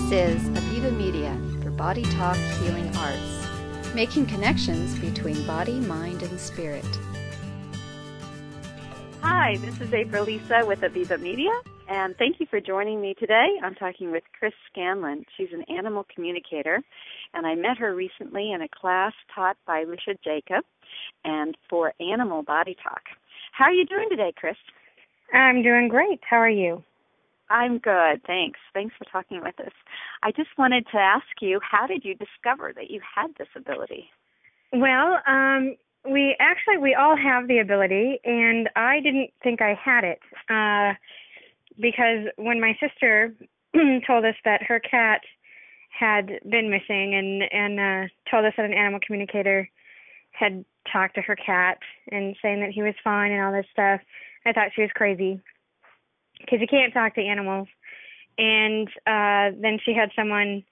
This is Aviva Media for Body Talk Healing Arts, making connections between body, mind, and spirit. Hi, this is Aprylisa with Aviva Media, and thank you for joining me today. I'm talking with Kris Scanlon. She's an animal communicator, and I met her recently in a class taught by Risha Jacob and for Animal Body Talk. How are you doing today, Kris? I'm doing great. How are you? I'm good, thanks. Thanks for talking with us. I just wanted to ask you, how did you discover that you had this ability? Well, we all have the ability, and I didn't think I had it because when my sister told us that her cat had been missing and told us that an animal communicator had talked to her cat and saying that he was fine and all this stuff, I thought she was crazy because you can't talk to animals. And then she had someone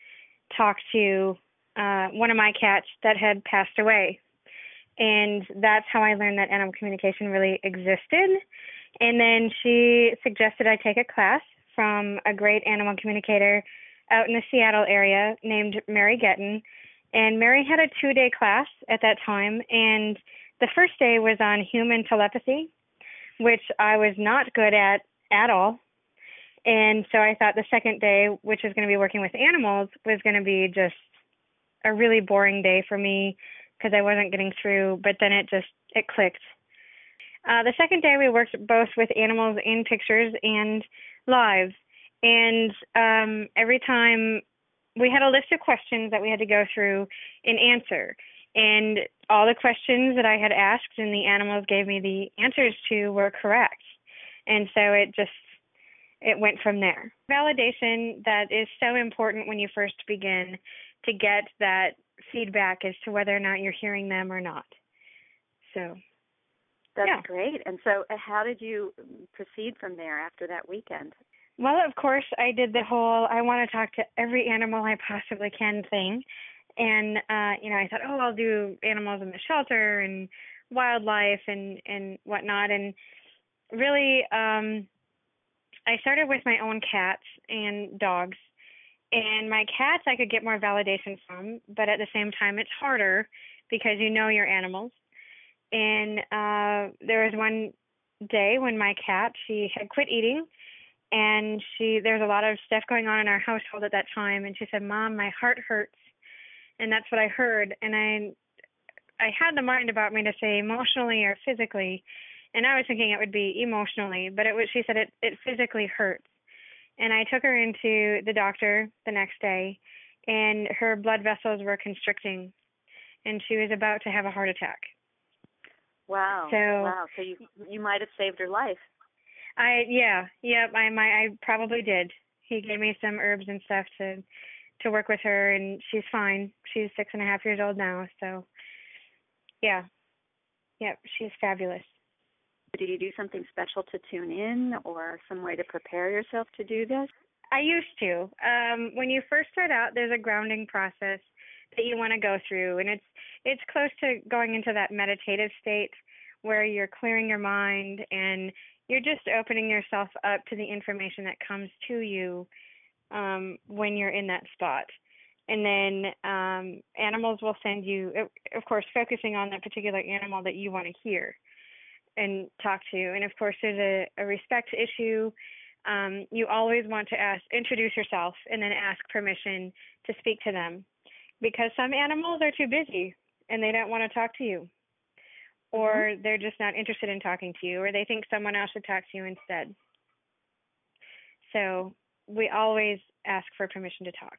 talk to one of my cats that had passed away. And that's how I learned that animal communication really existed. And then she suggested I take a class from a great animal communicator out in the Seattle area named Mary Getton. And Mary had a 2-day class at that time. And the first day was on human telepathy, which I was not good at all. And so I thought the second day, which is going to be working with animals, was going to be just a really boring day for me because I wasn't getting through, but then it clicked. The second day we worked both with animals in pictures and live. And every time we had a list of questions that we had to go through and answer. And all the questions that I had asked and the animals gave me the answers to were correct. And so it went from there. Validation that is so important when you first begin to get that feedback as to whether or not you're hearing them or not. So that's great. And so how did you proceed from there after that weekend? Well, of course, I did the whole I want to talk to every animal I possibly can thing. And, I thought, I'll do animals in the shelter and wildlife and whatnot. And really, I started with my own cats and dogs. And my cats I could get more validation from, but at the same time it's harder because you know your animals. And there was one day when my cat, she had quit eating, and there was a lot of stuff going on in our household at that time, and she said, "Mom, my heart hurts." And that's what I heard. And I had the mind about me to say emotionally or physically, and I was thinking it would be emotionally, but she said it physically hurts. And I took her into the doctor the next day, and her blood vessels were constricting, and she was about to have a heart attack. Wow. So you might have saved her life. I probably did. He gave me some herbs and stuff to work with her, and she's fine. She's 6.5 years old now, so yeah, she's fabulous. Did you do something special to tune in or some way to prepare yourself to do this? I used to. When you first start out, there's a grounding process that you want to go through, and it's close to going into that meditative state where you're clearing your mind and you're just opening yourself up to the information that comes to you when you're in that spot. And then animals will send you, of course, focusing on that particular animal that you want to hear and talk to. And of course, there's a respect issue. You always want to introduce yourself and then ask permission to speak to them, because some animals are too busy and they don't want to talk to you, or they're just not interested in talking to you, or they think someone else should talk to you instead. So we always ask for permission to talk.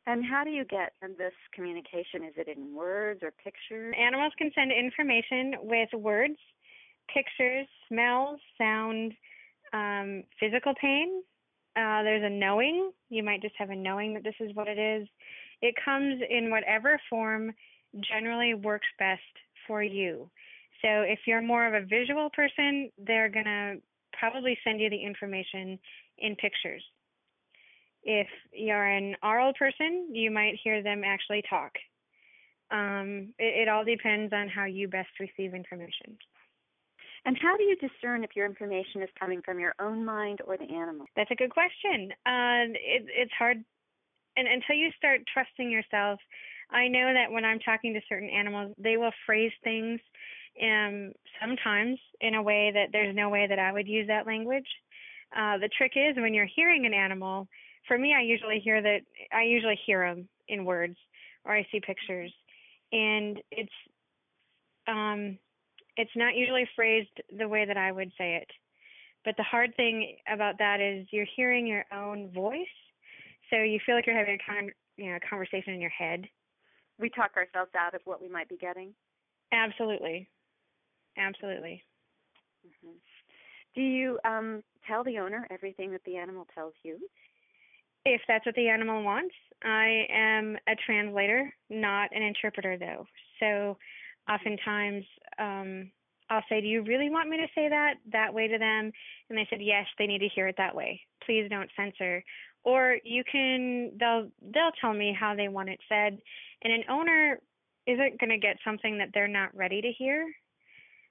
And how do you get this communication? Is it in words or pictures? Animals can send information with words, pictures, smells, sound, physical pain. There's a knowing. You might just have a knowing that this is what it is. It comes in whatever form generally works best for you. So if you're more of a visual person, they're going to probably send you the information in pictures. If you're an oral person, you might hear them actually talk. It all depends on how you best receive information. And how do you discern if your information is coming from your own mind or the animal? That's a good question. It's hard, and until you start trusting yourself. I know that when I'm talking to certain animals, they will phrase things sometimes in a way that there's no way that I would use that language. The trick is when you're hearing an animal, for me, I usually hear them in words, or I see pictures, and it's not usually phrased the way that I would say it. But the hard thing about that is you're hearing your own voice, so you feel like you're having a conversation in your head. We talk ourselves out of what we might be getting. Absolutely. Mm-hmm. Do you tell the owner everything that the animal tells you? If that's what the animal wants. I am a translator, not an interpreter, though. So oftentimes I'll say, do you really want me to say that way to them? And they said, yes, they need to hear it that way. Please don't censor. Or they'll tell me how they want it said. And an owner isn't going to get something that they're not ready to hear.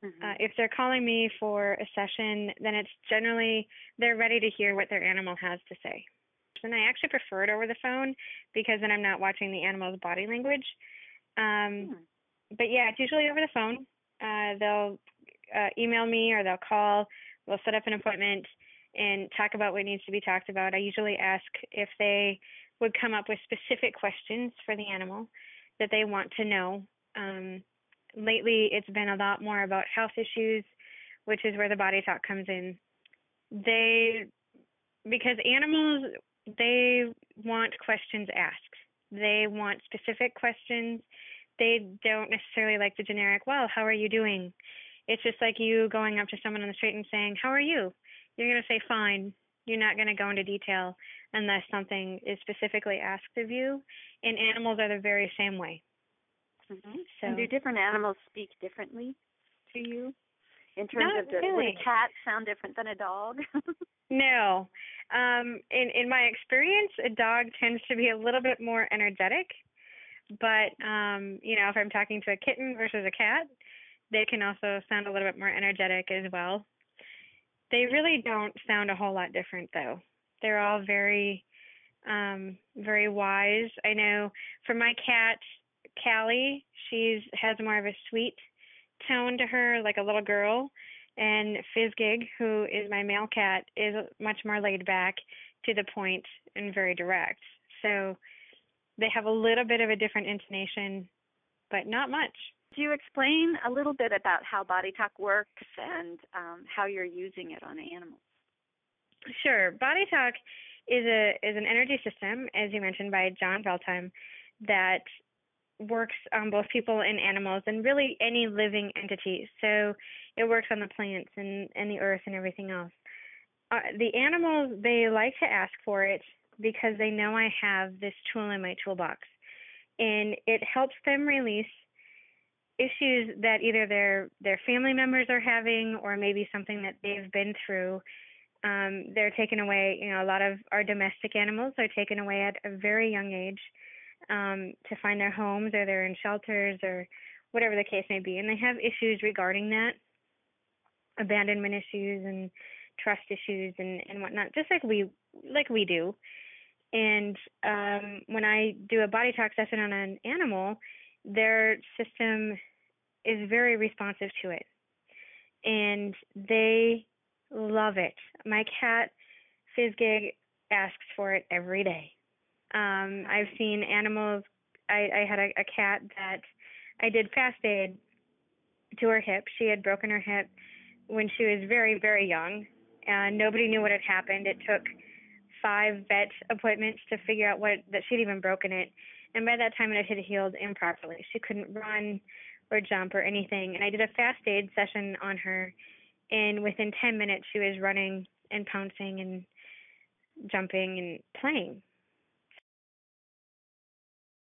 Mm-hmm. If they're calling me for a session, then it's generally they're ready to hear what their animal has to say. And I actually prefer it over the phone because then I'm not watching the animal's body language. But yeah, it's usually over the phone. They'll email me or they'll call. We'll set up an appointment and talk about what needs to be talked about. I usually ask if they would come up with specific questions for the animal that they want to know. Lately, it's been a lot more about health issues, which is where the BodyTalk comes in. Because animals, they want questions asked. They want specific questions. They don't necessarily like the generic, well, how are you doing? It's just like you going up to someone on the street and saying, how are you? You're going to say, fine. You're not going to go into detail unless something is specifically asked of you. And animals are the very same way. Mm-hmm. So, and do different animals speak differently to you? In terms of, would a cat sound different than a dog? No. In my experience, a dog tends to be a little bit more energetic. But, if I'm talking to a kitten versus a cat, they can also sound a little bit more energetic as well. They really don't sound a whole lot different, though. They're all very, very wise. I know for my cat, Callie, she has more of a sweet tone to her, like a little girl. And Fizzgig, who is my male cat, is much more laid back, to the point, and very direct. So they have a little bit of a different intonation, but not much. Do you explain a little bit about how BodyTalk works and how you're using it on animals? Sure. BodyTalk is an energy system, as you mentioned, by John Veltheim, that works on both people and animals and really any living entity. So it works on the plants and the earth and everything else. The animals, they like to ask for it because they know I have this tool in my toolbox. And it helps them release issues that either their family members are having or maybe something that they've been through. They're taken away, a lot of our domestic animals are taken away at a very young age to find their homes, or they're in shelters or whatever the case may be. And they have issues regarding that, abandonment issues and trust issues and whatnot, just like we do. And when I do a BodyTalk session on an animal, their system is very responsive to it. And they love it. My cat, Fizzgig, asks for it every day. I've seen animals. I had a cat that I did fast aid to her hip. She had broken her hip when she was very, very young. Nobody knew what had happened. It took 5 vet appointments to figure out that she'd even broken it. And by that time, it had healed improperly. She couldn't run or jump or anything. And I did a fast aid session on her, and within 10 minutes, she was running and pouncing and jumping and playing.